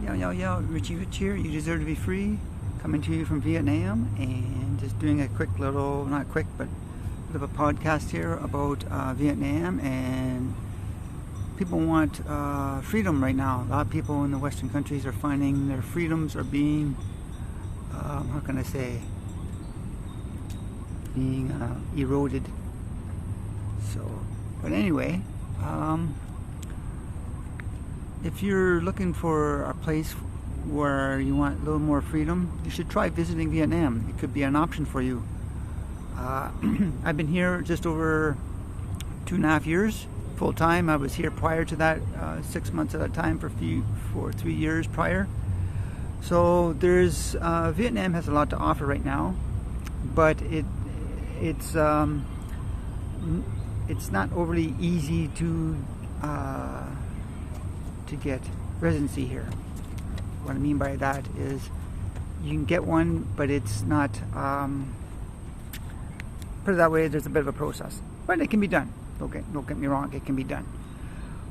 Yo, Richie Rich here. You deserve to be free. Coming to you from Vietnam and just doing a quick little, not quick, but a bit of a podcast here about Vietnam. And people want freedom right now. A lot of people in the Western countries are finding their freedoms are being, how can I say, being eroded. So, but anyway, if you're looking for a place where you want a little more freedom, you should try visiting Vietnam. It could be an option for you. I've been here just over 2.5 years full time. I was here prior to that 6 months at a time for 3 years prior. So there's Vietnam has a lot to offer right now, but it's not overly easy to get residency here. What I mean by that is you can get one, but it's not, put it that way, there's a bit of a process. But it can be done. Don't get me wrong, it can be done.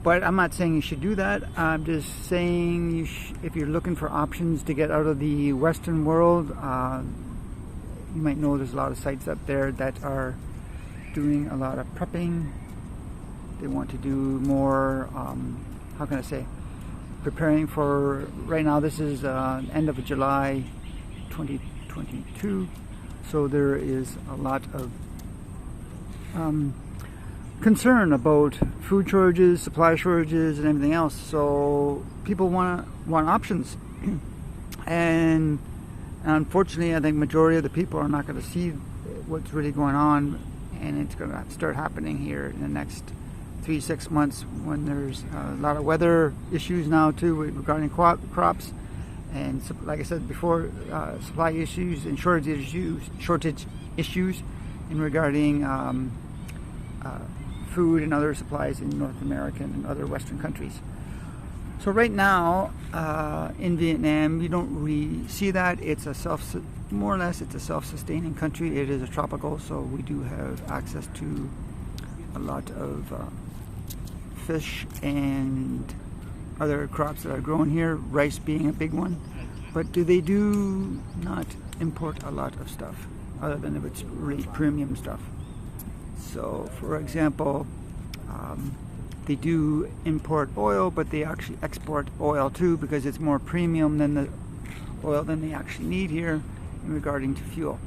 But I'm not saying you should do that. I'm just saying if you're looking for options to get out of the Western world, you might know there's a lot of sites up there that are doing a lot of prepping. They want to do more, how can I say, preparing for, right now this is end of July 2022, so there is a lot of concern about food shortages, supply shortages, and everything else. So people want options, and unfortunately I think majority of the people are not going to see what's really going on, and it's going to start happening here in the next 3-6 months when there's a lot of weather issues now too regarding crops, and like I said before, supply issues and shortage issues in regarding food and other supplies in North American and other Western countries. So right now in Vietnam, you don't really see that. It's a more or less it's a self-sustaining country. It is a tropical, so we do have access to a lot of fish and other crops that are grown here, rice being a big one. But they do not import a lot of stuff, other than if it's really premium stuff. So, for example, they do import oil, but they actually export oil too, because it's more premium than the oil than they actually need here in regarding to fuel.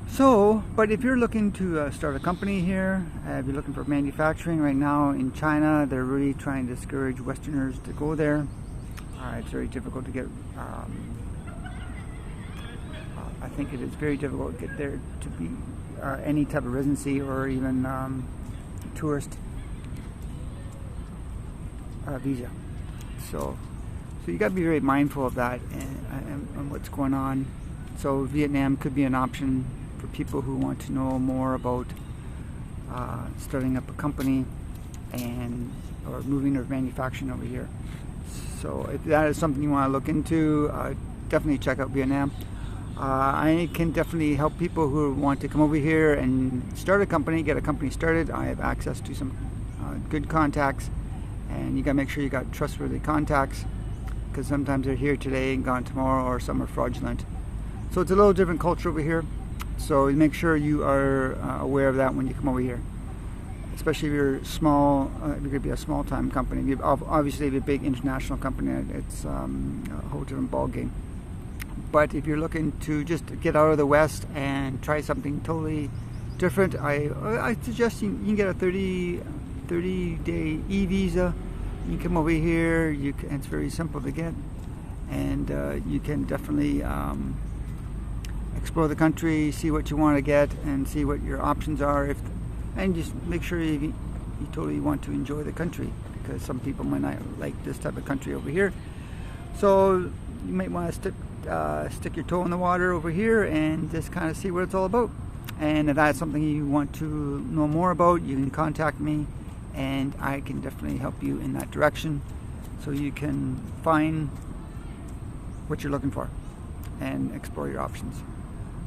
So, but if you're looking to start a company here, if you're looking for manufacturing right now in China, they're really trying to discourage Westerners to go there. It's very difficult to get, I think it is very difficult to get there to be any type of residency or even tourist visa. So you got to be very mindful of that and what's going on. So Vietnam could be an option for people who want to know more about starting up a company or moving their manufacturing over here. So if that is something you want to look into, definitely check out Vietnam. I can definitely help people who want to come over here and start a company, get a company started. I have access to some good contacts, and you got to make sure you got trustworthy contacts, because sometimes they're here today and gone tomorrow, or some are fraudulent. So it's a little different culture over here. So make sure you are aware of that when you come over here, especially if you're small. If you're going to be a small-time company, obviously if you're a big international company, it's a whole different ball game. But if you're looking to just get out of the West and try something totally different, I suggest you can get a 30-day e-visa. You can come over here. It's very simple to get, and you can definitely explore the country, see what you want to get, and see what your options are. And just make sure you totally want to enjoy the country, because some people might not like this type of country over here. So you might want to stick your toe in the water over here and just kind of see what it's all about. And if that's something you want to know more about, you can contact me, and I can definitely help you in that direction, so you can find what you're looking for and explore your options.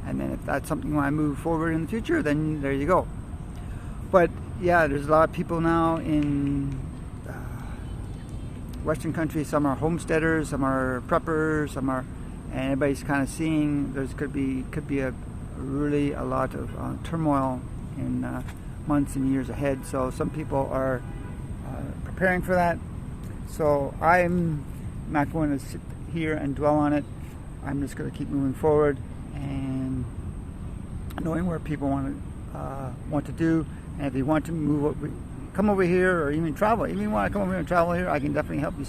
And then if that's something you want to move forward in the future, then there you go. But yeah, there's a lot of people now in Western countries. Some are homesteaders, some are preppers, some are, and everybody's kind of seeing there's could be really a lot of turmoil in months and years ahead. So some people are preparing for that. So I'm not going to sit here and dwell on it. I'm just going to keep moving forward and knowing where people want to do, and if you want to come over here or even travel. Even if you want to come over here and travel here, I can definitely help you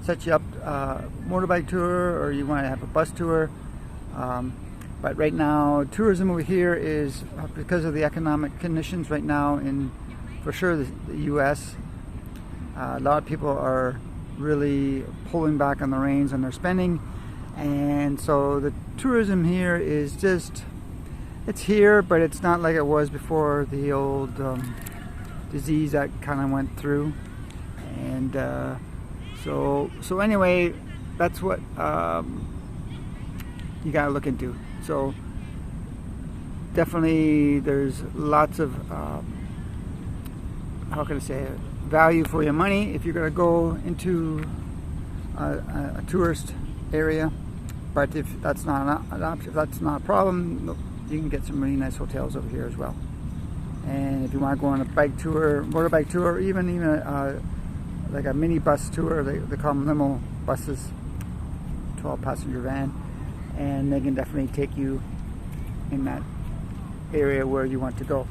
set you up motorbike tour, or you want to have a bus tour. But right now, tourism over here is, because of the economic conditions right now in, for sure, the U.S., a lot of people are really pulling back on the reins on their spending. And so the tourism here is just, it's here, but it's not like it was before the old disease that kind of went through. And so anyway, that's what you gotta look into. So definitely there's lots of how can I say it, value for your money if you're gonna go into a tourist area. But if that's not an option, if that's not a problem, you can get some really nice hotels over here as well. And if you want to go on a bike tour, motorbike tour, or even like a mini bus tour, they call them limo buses, 12-passenger van, and they can definitely take you in that area where you want to go.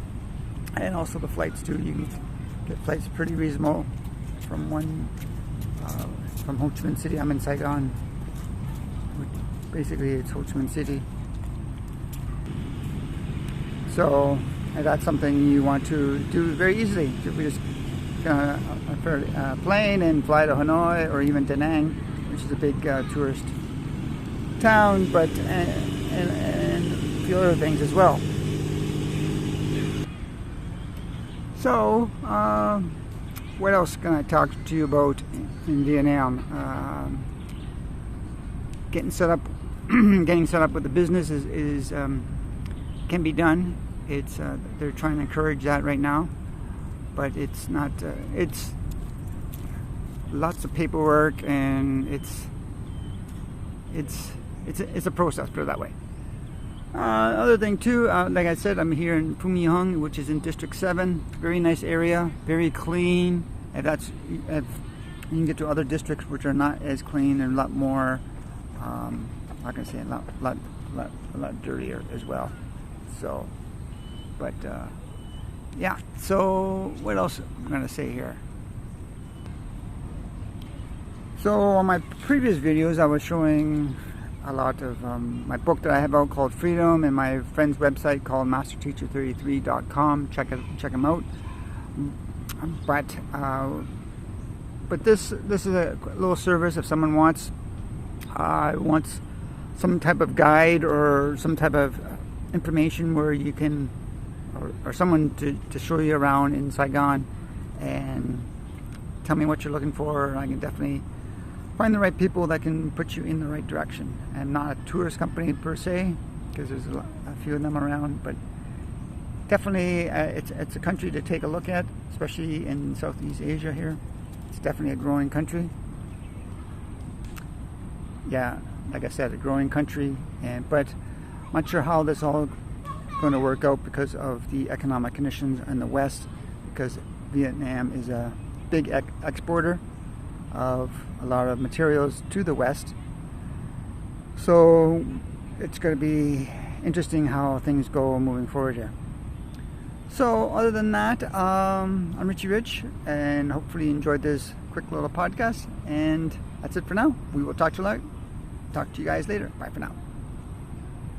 And also the flights too. You can get flights pretty reasonable from from Ho Chi Minh City. I'm in Saigon. Basically, it's Ho Chi Minh City. So that's something you want to do very easily. We just a plane and fly to Hanoi or even Da Nang, which is a big tourist town, but and a few other things as well. So what else can I talk to you about in Vietnam? Getting set up with the business is can be done. It's they're trying to encourage that right now, but it's not. It's lots of paperwork, and it's a process, put it that way. Other thing too, like I said, I'm here in Phu My Hung, which is in District 7. Very nice area, very clean. If you can get to other districts which are not as clean and a lot more, how can I say, a lot dirtier as well. So, but yeah. So what else am I gonna say here? So on my previous videos, I was showing a lot of my book that I have out called Freedom, and my friend's website called masterteacher33.com. Check them out. But this is a little service if someone wants some type of guide or some type of information where you can, or someone to show you around in Saigon and tell me what you're looking for, and I can definitely find the right people that can put you in the right direction. I'm not a tourist company per se, because there's a few of them around, but definitely it's a country to take a look at, especially in Southeast Asia here. It's definitely a growing country. Yeah, like I said, a growing country, but I'm not sure how this all going to work out because of the economic conditions in the West, because Vietnam is a big exporter of a lot of materials to the West. So it's going to be interesting how things go moving forward here. So other than that, I'm Richie Rich, and hopefully you enjoyed this quick little podcast, and that's it for now. We will talk to you guys later. Bye for now.